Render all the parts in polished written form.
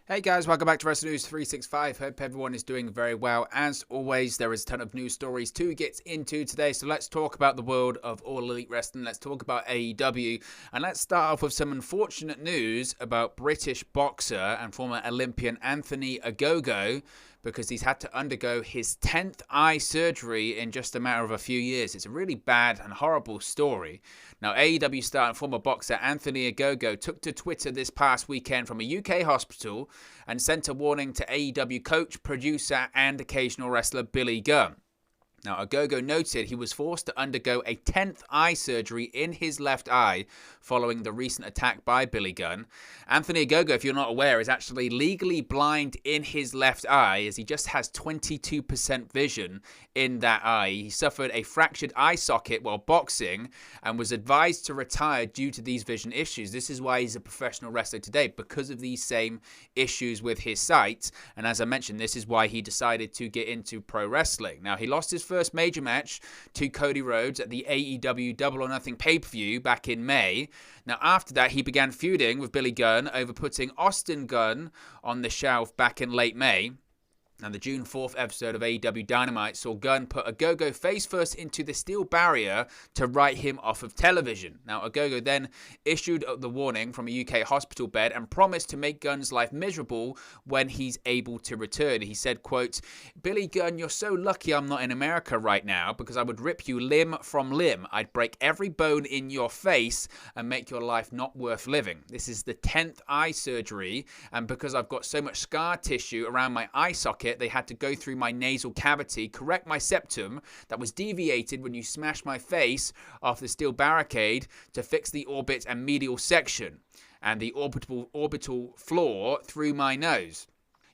Hey guys, welcome back to Wrestling News 365. Hope everyone is doing very well. As always, there is a ton of news stories to get into today, so let's talk about the world of All Elite Wrestling. Let's talk about AEW, and let's start off with some unfortunate news about British boxer and former Olympian Anthony Ogogo, because he's had to undergo his 10th eye surgery in just a matter of a few years. It's a really bad and horrible story. Now, AEW star and former boxer Anthony Ogogo took to Twitter this past weekend from a UK hospital and sent a warning to AEW coach, producer, and occasional wrestler Billy Gunn. Now, Ogogo noted he was forced to undergo a 10th eye surgery in his left eye following the recent attack by Billy Gunn. Anthony Ogogo, if you're not aware, is actually legally blind in his left eye, as he just has 22% vision in that eye. He suffered a fractured eye socket while boxing and was advised to retire due to these vision issues. This is why he's a professional wrestler today, because of these same issues with his sight. And as I mentioned, this is why he decided to get into pro wrestling. Now, he lost his first major match to Cody Rhodes at the AEW Double or Nothing pay-per-view back in May. Now, after that, he began feuding with Billy Gunn over putting Austin Gunn on the shelf back in late May. And the June 4th episode of AEW Dynamite saw Gunn put Ogogo face first into the steel barrier to write him off of television. Now, Ogogo then issued the warning from a UK hospital bed and promised to make Gunn's life miserable when he's able to return. He said, quote, "Billy Gunn, you're so lucky I'm not in America right now, because I would rip you limb from limb. I'd break every bone in your face and make your life not worth living. This is the 10th eye surgery, and because I've got so much scar tissue around my eye socket, they had to go through my nasal cavity, correct my septum that was deviated when you smashed my face off the steel barricade to fix the orbit and medial section and the orbital floor through my nose.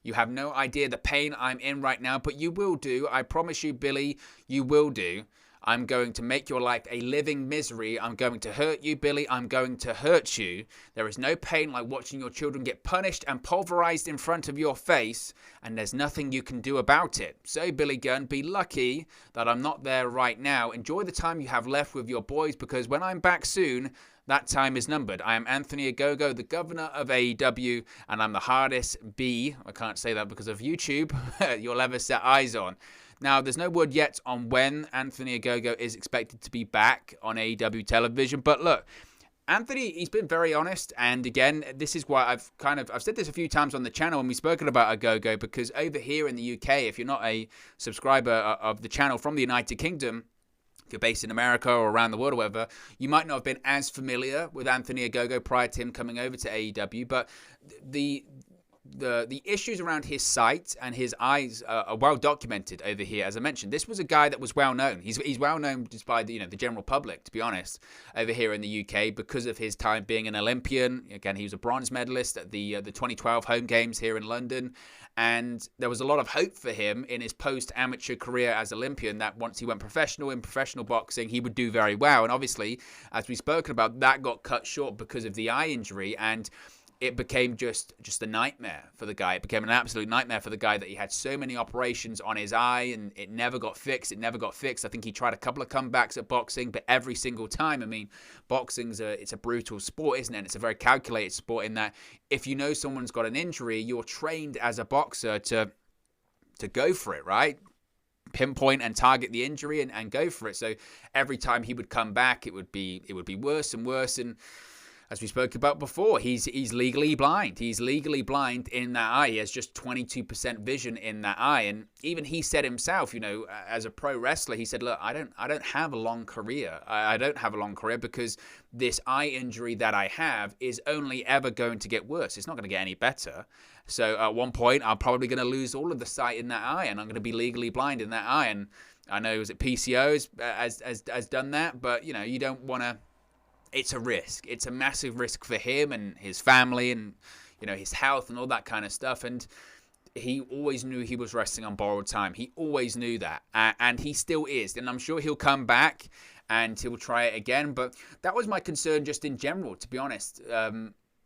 You have no idea the pain I'm in right now, but you will do. I promise you, Billy, you will do. I'm going to make your life a living misery. I'm going to hurt you, Billy. I'm going to hurt you. There is no pain like watching your children get punished and pulverized in front of your face, and there's nothing you can do about it. So, Billy Gunn, be lucky that I'm not there right now. Enjoy the time you have left with your boys, because when I'm back soon, that time is numbered. I am Anthony Ogogo, the governor of AEW, and I'm the hardest B, I can't say that because of YouTube, you'll ever set eyes on. Now, there's no word yet on when Anthony Ogogo is expected to be back on AEW television, but look, Anthony, he's been very honest, and again, this is why I've said this a few times on the channel when we've spoken about Ogogo, because over here in the UK, if you're not a subscriber of the channel from the United Kingdom, if you're based in America or around the world or whatever, you might not have been as familiar with Anthony Ogogo prior to him coming over to AEW, but the issues around his sight and his eyes are well documented over here. As I mentioned, this was a guy that was well known. He's well known just by the general public, to be honest, over here in the UK, because of his time being an Olympian. Again, he was a bronze medalist at the 2012 home games here in London, and there was a lot of hope for him in his post-amateur career as Olympian, that once he went professional in professional boxing, he would do very well. And obviously, as we've spoken about, that got cut short because of the eye injury, and it became just a nightmare for the guy. It became an absolute nightmare for the guy, that he had so many operations on his eye and it never got fixed. I think he tried a couple of comebacks at boxing, but every single time, I mean, boxing's it's a brutal sport, isn't it? And it's a very calculated sport in that if you know someone's got an injury, you're trained as a boxer to go for it, right? Pinpoint and target the injury and go for it. So every time he would come back, it would be worse and worse. And as we spoke about before, he's legally blind. He's legally blind in that eye. He has just 22% vision in that eye. And even he said himself, as a pro wrestler, he said, look, I don't have a long career. I don't have a long career because this eye injury that I have is only ever going to get worse. It's not going to get any better. So at one point, I'm probably going to lose all of the sight in that eye, and I'm going to be legally blind in that eye. And I know, was it PCO has done that, but you don't want to. It's a risk. It's a massive risk for him and his family and, his health and all that kind of stuff. And he always knew he was wrestling on borrowed time. He always knew that. And he still is. And I'm sure he'll come back and he'll try it again. But that was my concern just in general, to be honest.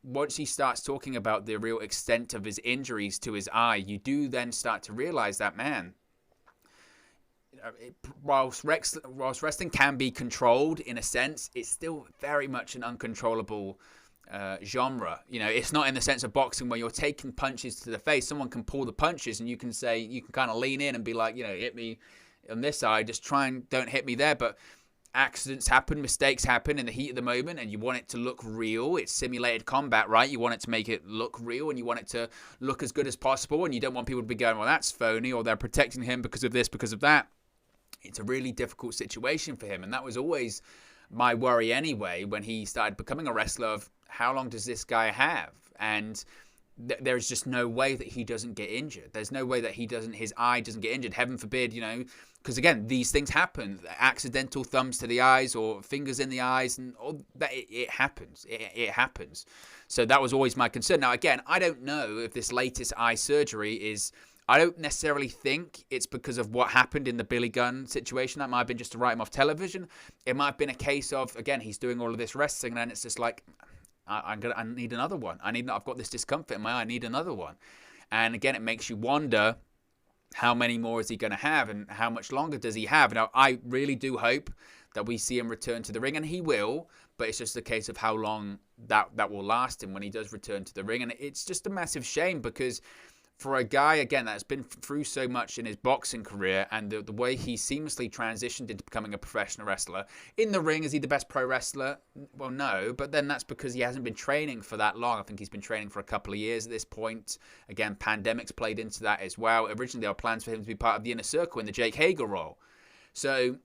Once he starts talking about the real extent of his injuries to his eye, you do then start to realize that, man, whilst wrestling can be controlled in a sense, it's still very much an uncontrollable genre. You know, it's not in the sense of boxing where you're taking punches to the face. Someone can pull the punches and you can kind of lean in and be like, you know, hit me on this side, just try and don't hit me there. But accidents happen, mistakes happen in the heat of the moment, and you want it to look real. It's simulated combat, right? You want it to make it look real, and you want it to look as good as possible, and you don't want people to be going, well, that's phony, or they're protecting him because of this, because of that. It's a really difficult situation for him, and that was always my worry anyway when he started becoming a wrestler of how long does this guy have? And there's just no way that he doesn't get injured. There's no way that his eye doesn't get injured. Heaven forbid, you know, because again, these things happen. Accidental thumbs to the eyes or fingers in the eyes, and all that, it happens. It happens. So that was always my concern. Now, again, I don't know if this latest eye surgery is, I don't necessarily think it's because of what happened in the Billy Gunn situation. That might have been just to write him off television. It might have been a case of, again, he's doing all of this wrestling, and it's just like, I need another one. I've got this discomfort in my eye. I need another one. And again, it makes you wonder, how many more is he going to have, and how much longer does he have? Now, I really do hope that we see him return to the ring, and he will, but it's just a case of how long that will last him when he does return to the ring. And it's just a massive shame, because for a guy, again, that's been through so much in his boxing career, and the way he seamlessly transitioned into becoming a professional wrestler. In the ring, is he the best pro wrestler? Well, no, but then that's because he hasn't been training for that long. I think he's been training for a couple of years at this point. Again, pandemics played into that as well. Originally, there were plans for him to be part of the Inner Circle in the Jake Hager role. So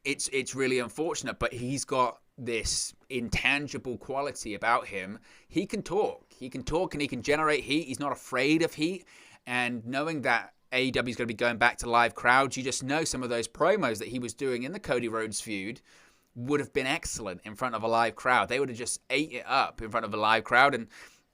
it's really unfortunate, but he's got this intangible quality about him. He can talk and he can generate heat. He's not afraid of heat. And knowing that AEW is going to be going back to live crowds, you just know some of those promos that he was doing in the Cody Rhodes feud would have been excellent in front of a live crowd. They would have just ate it up in front of a live crowd. And,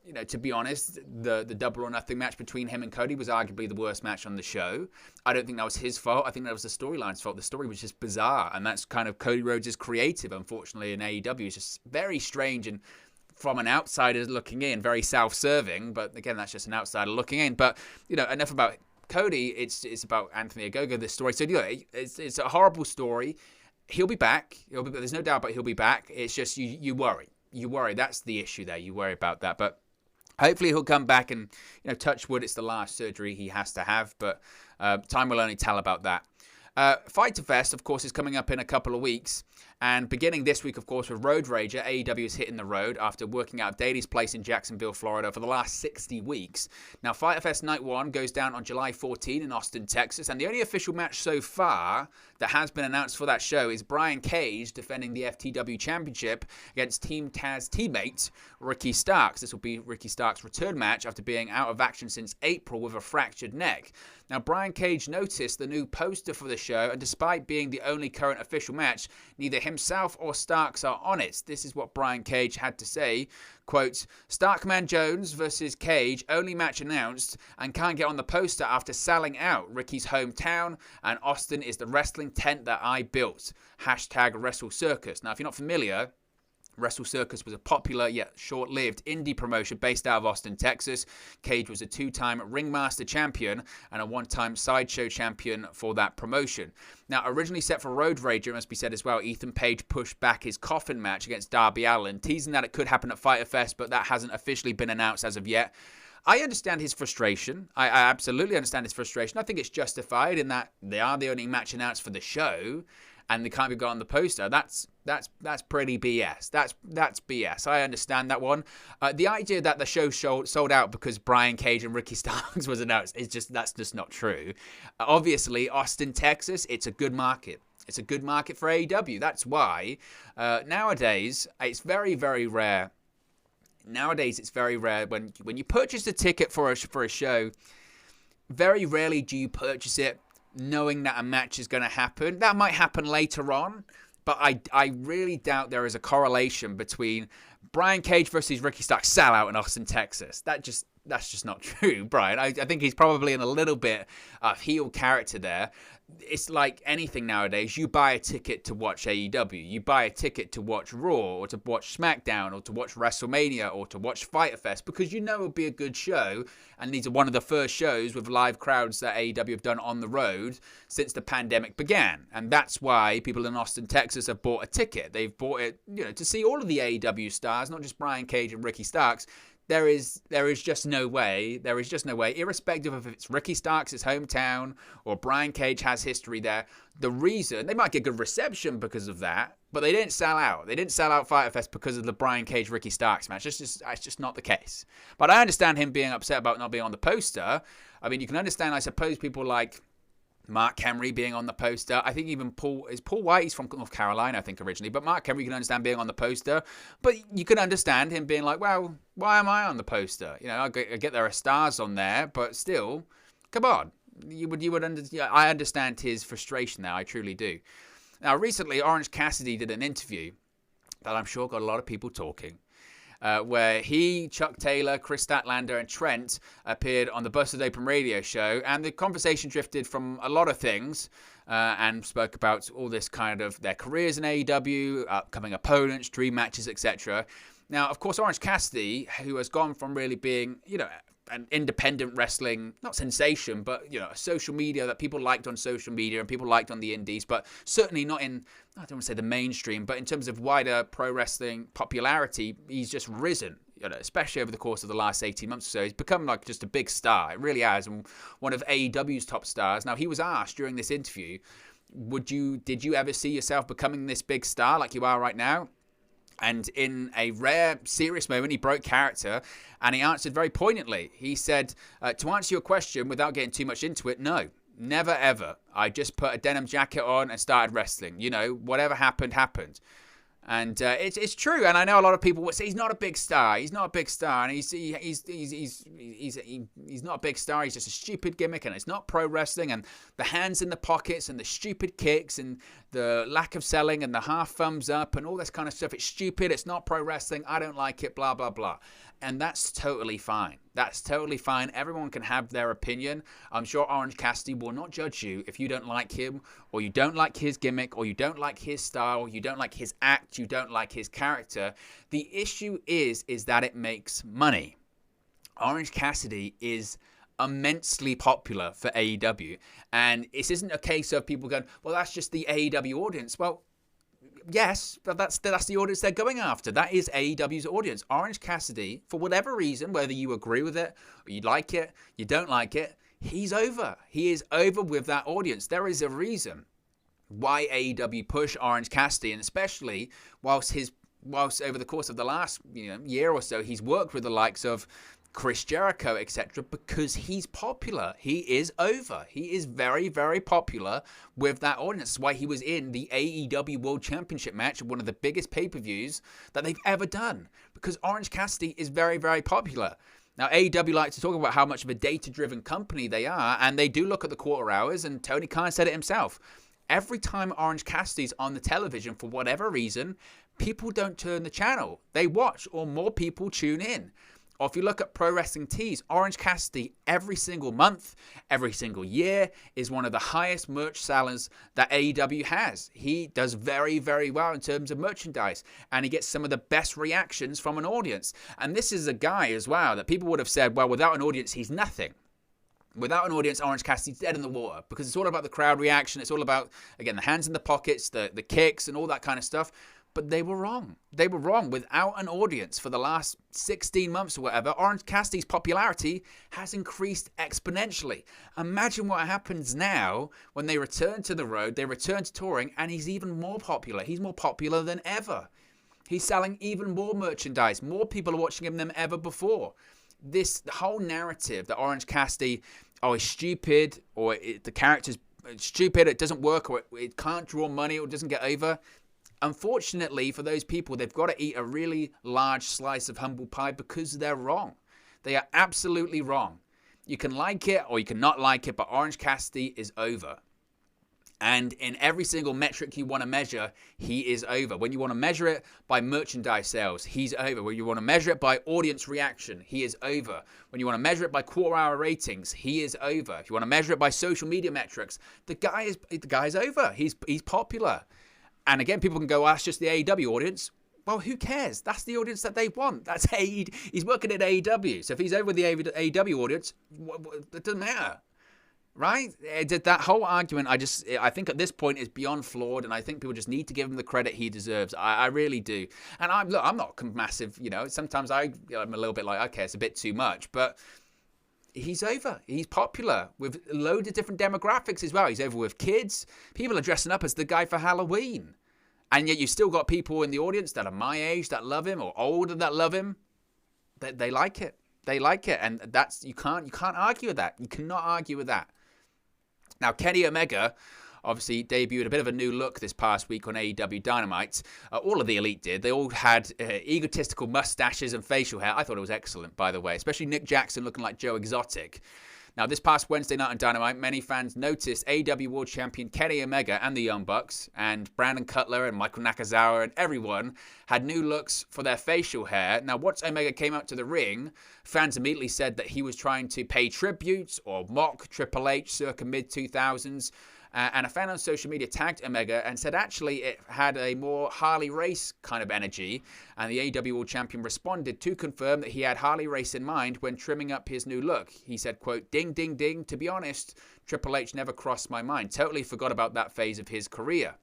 you know, to be honest, the Double or Nothing match between him and Cody was arguably the worst match on the show. I don't think that was his fault. I think that was the storyline's fault. The story was just bizarre, and that's kind of Cody Rhodes' creative, unfortunately, in AEW. It's just very strange, and from an outsider looking in, very self-serving. But again, that's just an outsider looking in. But, you know, enough about Cody. It's about Anthony Ogogo, this story. So, you know, it's a horrible story. He'll be back. There's no doubt about he'll be back. It's just you worry. You worry. That's the issue there. You worry about that. But hopefully he'll come back, and, you know, touch wood, it's the last surgery he has to have, but time will only tell about that. Fyter Fest, of course, is coming up in a couple of weeks, and beginning this week, of course, with Road Rager, AEW is hitting the road after working out of Daily's place in Jacksonville, Florida for the last 60 weeks. Now, Fyter Fest Night 1 goes down on July 14 in Austin, Texas, and the only official match so far that has been announced for that show is Brian Cage defending the FTW Championship against Team Taz teammate Ricky Starks. This will be Ricky Starks' return match after being out of action since April with a fractured neck. Now, Brian Cage noticed the new poster for the show, and despite being the only current official match, neither himself or Starks are on it. This is what Brian Cage had to say. Quote, Starkman Jones versus Cage, only match announced, and can't get on the poster after selling out Ricky's hometown, and Austin is the wrestling tent that I built. Hashtag Wrestle Circus. Now, if you're not familiar, Wrestle Circus was a popular yet short-lived indie promotion based out of Austin, Texas. Cage was a two-time Ringmaster champion and a one-time Sideshow champion for that promotion. Now, originally set for Road Rager, it must be said as well, Ethan Page pushed back his coffin match against Darby Allin, teasing that it could happen at Fyter Fest, but that hasn't officially been announced as of yet. I understand his frustration. I absolutely understand his frustration. I think it's justified in that they are the only match announced for the show, and they can't be got on the poster. That's pretty BS. That's BS. I understand that one. The idea that the show sold out because Brian Cage and Ricky Starks was announced that's just not true. Obviously, Austin, Texas, it's a good market. It's a good market for AEW. That's why nowadays it's very, very rare. Nowadays it's very rare when you purchase a ticket for a show. Very rarely do you purchase it knowing that a match is going to happen. That might happen later on, but I really doubt there is a correlation between Brian Cage versus Ricky Starks sellout in Austin, Texas. That just That's just not true, Brian. I think he's probably in a little bit of heel character there. It's like anything nowadays. You buy a ticket to watch AEW. You buy a ticket to watch Raw or to watch SmackDown or to watch WrestleMania or to watch Fyter Fest because you know it'll be a good show. And these are one of the first shows with live crowds that AEW have done on the road since the pandemic began. And that's why people in Austin, Texas have bought a ticket. They've bought it, to see all of the AEW stars, not just Brian Cage and Ricky Starks. There is just no way, irrespective of if it's Ricky Starks' hometown or Brian Cage has history there. The reason, they might get good reception because of that, but they didn't sell out. They didn't sell out Fyter Fest because of the Brian Cage Ricky Starks match. It's just not the case. But I understand him being upset about not being on the poster. I mean, you can understand, I suppose, people like Mark Henry being on the poster. I think even Paul White, he's from North Carolina, I think, originally. But Mark Henry, you can understand being on the poster. But you can understand him being like, well, why am I on the poster? I get there are stars on there, but still, come on. I understand his frustration there. I truly do. Now, recently, Orange Cassidy did an interview that I'm sure got a lot of people talking. Where he, Chuck Taylor, Chris Statlander, and Trent appeared on the Busted Open radio show, and the conversation drifted from a lot of things and spoke about all this kind of their careers in AEW, upcoming opponents, dream matches, etc. Now, of course, Orange Cassidy, who has gone from really being, an independent wrestling, not sensation, but, a social media that people liked on social media and people liked on the indies, but certainly not in, I don't want to say the mainstream, but in terms of wider pro wrestling popularity, he's just risen, especially over the course of the last 18 months or so. He's become like just a big star. It really has, and one of AEW's top stars. Now, he was asked during this interview, did you ever see yourself becoming this big star like you are right now? And in a rare, serious moment, he broke character and he answered very poignantly. He said, to answer your question without getting too much into it, no, never ever. I just put a denim jacket on and started wrestling. Whatever happened, happened. And it's true. And I know a lot of people would say he's not a big star. He's not a big star. And he's not a big star. He's just a stupid gimmick. And it's not pro wrestling. And the hands in the pockets and the stupid kicks and the lack of selling and the half thumbs up and all this kind of stuff. It's stupid. It's not pro wrestling. I don't like it. Blah, blah, blah. And that's totally fine. That's totally fine. Everyone can have their opinion. I'm sure Orange Cassidy will not judge you if you don't like him or you don't like his gimmick or you don't like his style, you don't like his act, you don't like his character. The issue is that it makes money. Orange Cassidy is immensely popular for AEW. And this isn't a case of people going, well, that's just the AEW audience. Well, yes, but that's the audience they're going after. That is AEW's audience. Orange Cassidy, for whatever reason, whether you agree with it, or you like it, you don't like it, he's over. He is over with that audience. There is a reason why AEW push Orange Cassidy, and especially whilst over the course of the last year or so, he's worked with the likes of Chris Jericho, etc., because he's popular. He is over. He is very, very popular with that audience. That's why he was in the AEW World Championship match, one of the biggest pay-per-views that they've ever done, because Orange Cassidy is very, very popular. Now, AEW like to talk about how much of a data-driven company they are, and they do look at the quarter hours, and Tony Khan said it himself. Every time Orange Cassidy's on the television, for whatever reason, people don't turn the channel. They watch, or more people tune in. Or if you look at Pro Wrestling Tees, Orange Cassidy every single month, every single year is one of the highest merch sellers that AEW has. He does very, very well in terms of merchandise, and he gets some of the best reactions from an audience. And this is a guy as well that people would have said, well, without an audience, he's nothing. Without an audience, Orange Cassidy's dead in the water, because it's all about the crowd reaction. It's all about, again, the hands in the pockets, the kicks and all that kind of stuff. But they were wrong. They were wrong. Without an audience for the last 16 months or whatever, Orange Cassidy's popularity has increased exponentially. Imagine what happens now when they return to the road, they return to touring, and he's even more popular. He's more popular than ever. He's selling even more merchandise. More people are watching him than ever before. This whole narrative that Orange Cassidy, is stupid, or the character's stupid, it doesn't work, or it can't draw money, or it doesn't get over. Unfortunately, for those people, they've got to eat a really large slice of humble pie because they're wrong. They are absolutely wrong. You can like it or you can not like it, but Orange Cassidy is over. And in every single metric you want to measure, he is over. When you want to measure it by merchandise sales, he's over. When you want to measure it by audience reaction, he is over. When you want to measure it by quarter-hour ratings, he is over. If you want to measure it by social media metrics, the guy's over. He's popular. And again, people can go, that's just the AEW audience. Well, who cares? That's the audience that they want. That's he's working at AEW. So if he's over the AEW audience, it doesn't matter. Right? That whole argument, I think at this point is beyond flawed, and I think people just need to give him the credit he deserves. I really do. And I'm not massive, sometimes I'm a little bit like, okay, it's a bit too much, but he's over. He's popular with loads of different demographics as well. He's over with kids. People are dressing up as the guy for Halloween. And yet you've still got people in the audience that are my age that love him, or older that love him. They like it. They like it. And that's, you can't argue with that. You cannot argue with that. Now, Kenny Omega obviously debuted a bit of a new look this past week on AEW Dynamite. All of the Elite did. They all had egotistical mustaches and facial hair. I thought it was excellent, by the way, especially Nick Jackson looking like Joe Exotic. Now, this past Wednesday night on Dynamite, many fans noticed AEW World Champion Kenny Omega and the Young Bucks and Brandon Cutler and Michael Nakazawa and everyone had new looks for their facial hair. Now, once Omega came out to the ring, fans immediately said that he was trying to pay tribute or mock Triple H circa mid-2000s. And a fan on social media tagged Omega and said actually it had a more Harley Race kind of energy. And the AEW World Champion responded to confirm that he had Harley Race in mind when trimming up his new look. He said, quote, "Ding, ding, ding. To be honest, Triple H never crossed my mind. Totally forgot about that phase of his career."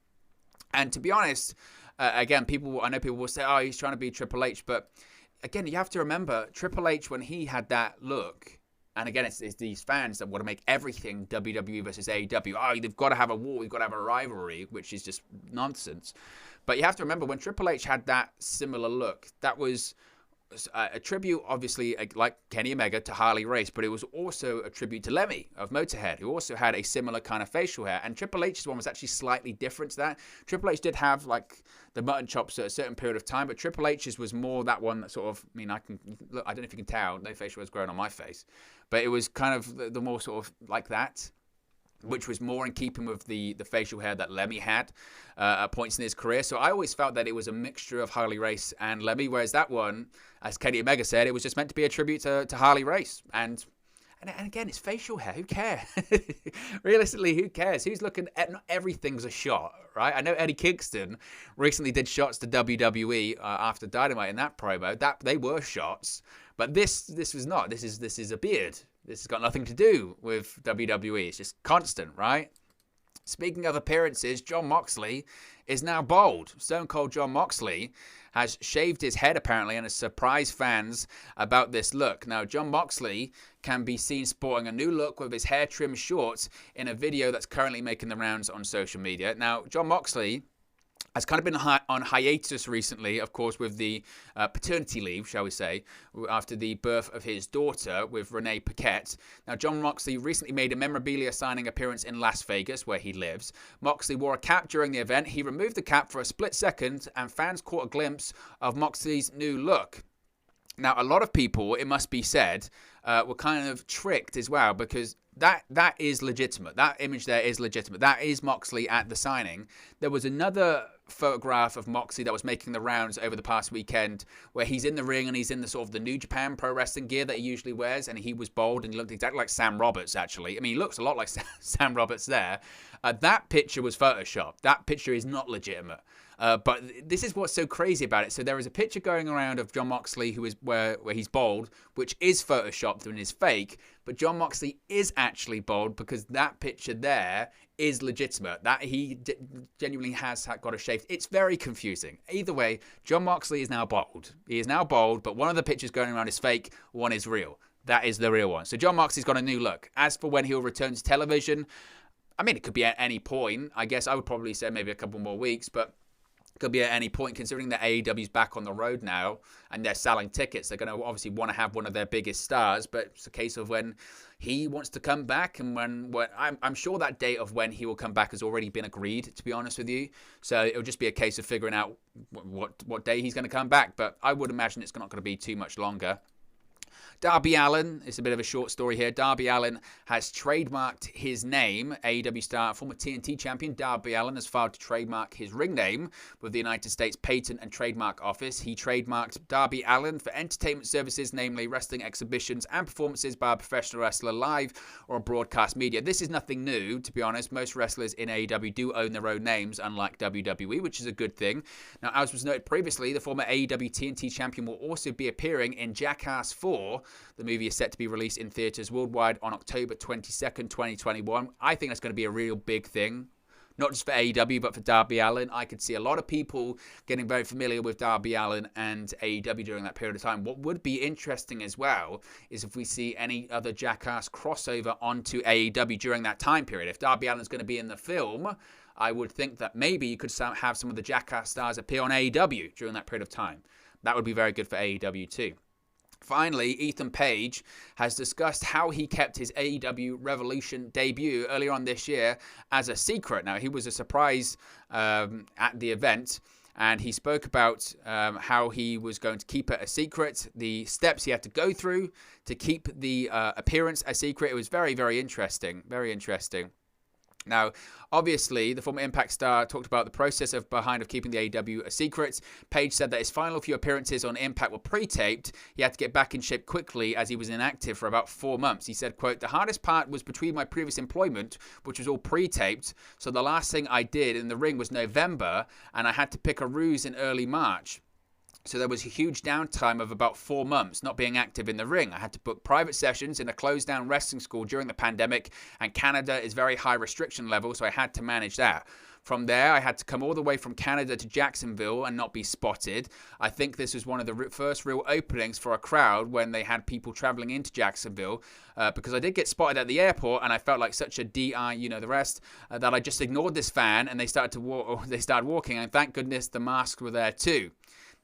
And to be honest, again, I know people will say, oh, he's trying to be Triple H. But again, you have to remember, Triple H, when he had that look, and again, it's these fans that want to make everything WWE versus AEW. Oh, they've got to have a war. We've got to have a rivalry, which is just nonsense. But you have to remember, when Triple H had that similar look, that was a tribute, obviously, like Kenny Omega, to Harley Race, but it was also a tribute to Lemmy of Motorhead, who also had a similar kind of facial hair. And Triple H's one was actually slightly different to that. Triple H did have, like, the mutton chops at a certain period of time, but Triple H's was more that one that sort of, I mean, I don't know if you can tell, no facial hair's growing on my face, but it was kind of the more sort of like that, which was more in keeping with the facial hair that Lemmy had at points in his career. So I always felt that it was a mixture of Harley Race and Lemmy, whereas that one, as Kenny Omega said, it was just meant to be a tribute to Harley Race. And again, it's facial hair. Who cares? Realistically, who cares? Who's looking at, not everything's a shot, right? I know Eddie Kingston recently did shots to WWE after Dynamite in that promo. That they were shots, but this was not. This is a beard. This has got nothing to do with WWE. It's just constant, right? Speaking of appearances, Jon Moxley is now bald. Stone Cold Jon Moxley has shaved his head, apparently, and has surprised fans about this look. Now, Jon Moxley can be seen sporting a new look with his hair trimmed short in a video that's currently making the rounds on social media. Now, Jon Moxley has kind of been on hiatus recently, of course, with the paternity leave, shall we say, after the birth of his daughter with Renee Paquette. Now, Jon Moxley recently made a memorabilia signing appearance in Las Vegas, where he lives. Moxley wore a cap during the event. He removed the cap for a split second, and fans caught a glimpse of Moxley's new look. Now, a lot of people, it must be said, were kind of tricked as well, because that is legitimate. That image there is legitimate. That is Moxley at the signing. There was another photograph of Moxley that was making the rounds over the past weekend, where he's in the ring and he's in the sort of the New Japan Pro Wrestling gear that he usually wears, and he was bald and he looked exactly like Sam Roberts, actually. I mean, he looks a lot like Sam Roberts there. That picture was photoshopped. That picture is not legitimate. But this is what's so crazy about it. So there is a picture going around of Jon Moxley who is where he's bald, which is photoshopped and is fake. But Jon Moxley is actually bald because that picture there is legitimate. That he genuinely has got a shave. It's very confusing. Either way, Jon Moxley is now bald. He is now bald, but one of the pictures going around is fake. One is real. That is the real one. So Jon Moxley's got a new look. As for when he'll return to television, I mean, it could be at any point. I guess I would probably say maybe a couple more weeks, but could be at any point, considering that AEW's back on the road now and they're selling tickets. They're going to obviously want to have one of their biggest stars, but it's a case of when he wants to come back, and when I'm sure that date of when he will come back has already been agreed, to be honest with you. So it'll just be a case of figuring out what day he's going to come back, but I would imagine it's not going to be too much longer. Darby Allin, it's a bit of a short story here. Darby Allin has trademarked his name. AEW star, former TNT champion Darby Allin has filed to trademark his ring name with the United States Patent and Trademark Office. He trademarked Darby Allin for entertainment services, namely wrestling exhibitions and performances by a professional wrestler live or broadcast media. This is nothing new, to be honest. Most wrestlers in AEW do own their own names, unlike WWE, which is a good thing. Now, as was noted previously, the former AEW TNT champion will also be appearing in Jackass 4. The movie is set to be released in theaters worldwide on October 22nd, 2021. I think that's going to be a real big thing. Not just for AEW, but for Darby Allin. I could see a lot of people getting very familiar with Darby Allin and AEW during that period of time. What would be interesting as well is if we see any other Jackass crossover onto AEW during that time period. If Darby Allin's going to be in the film, I would think that maybe you could have some of the Jackass stars appear on AEW during that period of time. That would be very good for AEW too. Finally, Ethan Page has discussed how he kept his AEW Revolution debut earlier on this year as a secret. Now, he was a surprise at the event, and he spoke about how he was going to keep it a secret, the steps he had to go through to keep the appearance a secret. It was very, very interesting. Very interesting. Now, obviously, the former Impact star talked about the process behind keeping the AEW a secret. Page said that his final few appearances on Impact were pre-taped. He had to get back in shape quickly as he was inactive for about 4 months. He said, quote, "The hardest part was between my previous employment, which was all pre-taped. So the last thing I did in the ring was November, and I had to pick a ruse in early March. So there was a huge downtime of about 4 months not being active in the ring. I had to book private sessions in a closed-down wrestling school during the pandemic, and Canada is very high restriction level, so I had to manage that. From there, I had to come all the way from Canada to Jacksonville and not be spotted. I think this was one of the first real openings for a crowd when they had people traveling into Jacksonville, because I did get spotted at the airport, and I felt like such a DI, you know the rest, that I just ignored this fan, and they started walking, and thank goodness the masks were there too."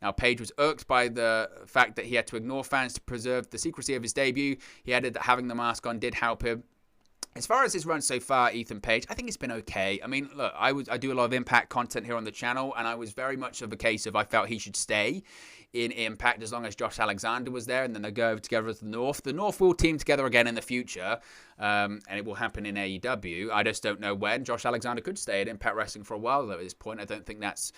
Now, Page was irked by the fact that he had to ignore fans to preserve the secrecy of his debut. He added that having the mask on did help him. As far as his run so far, Ethan Page, I think it's been okay. I mean, look, I do a lot of Impact content here on the channel, and I was very much of a case of I felt he should stay in Impact as long as Josh Alexander was there, and then they go together to the North. The North will team together again in the future, and it will happen in AEW. I just don't know when. Josh Alexander could stay at Impact Wrestling for a while, though, at this point. I don't think that's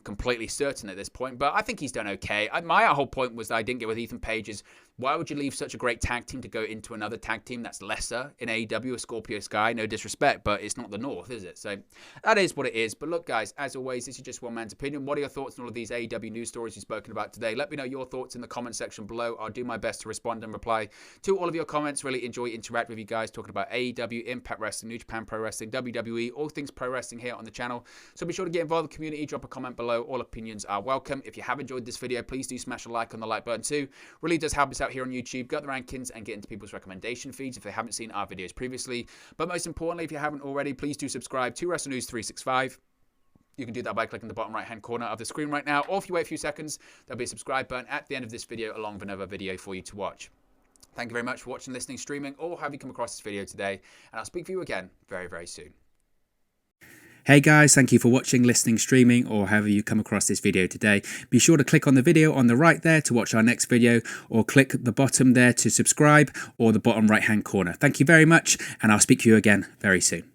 completely certain at this point, but I think he's done okay. My whole point was that I didn't get with Ethan Page is, why would you leave such a great tag team to go into another tag team that's lesser in AEW, a Scorpio Sky? No disrespect, but it's not the North, is it? So that is what it is. But look, guys, as always, this is just one man's opinion. What are your thoughts on all of these AEW news stories we've spoken about today? Let me know your thoughts in the comment section below. I'll do my best to respond and reply to all of your comments. Really enjoy interacting with you guys, talking about AEW, Impact Wrestling, New Japan Pro Wrestling, WWE, all things pro wrestling here on the channel. So be sure to get involved in the community, drop a comment below. All opinions are welcome. If you have enjoyed this video, please do smash a like on the like button too. Really does help us out here on YouTube. Go up the rankings and get into people's recommendation feeds if they haven't seen our videos previously. But most importantly, if you haven't already, please do subscribe to Wrestle News 365. You can do that by clicking the bottom right hand corner of the screen right now, or if you wait a few seconds, there'll be a subscribe button at the end of this video along with another video for you to watch. Thank you very much for watching, listening, streaming, or have you come across this video today, and I'll speak to you again very, very soon. Hey guys, thank you for watching, listening, streaming, or however you come across this video today. Be sure to click on the video on the right there to watch our next video, or click the bottom there to subscribe, or the bottom right hand corner. Thank you very much, and I'll speak to you again very soon.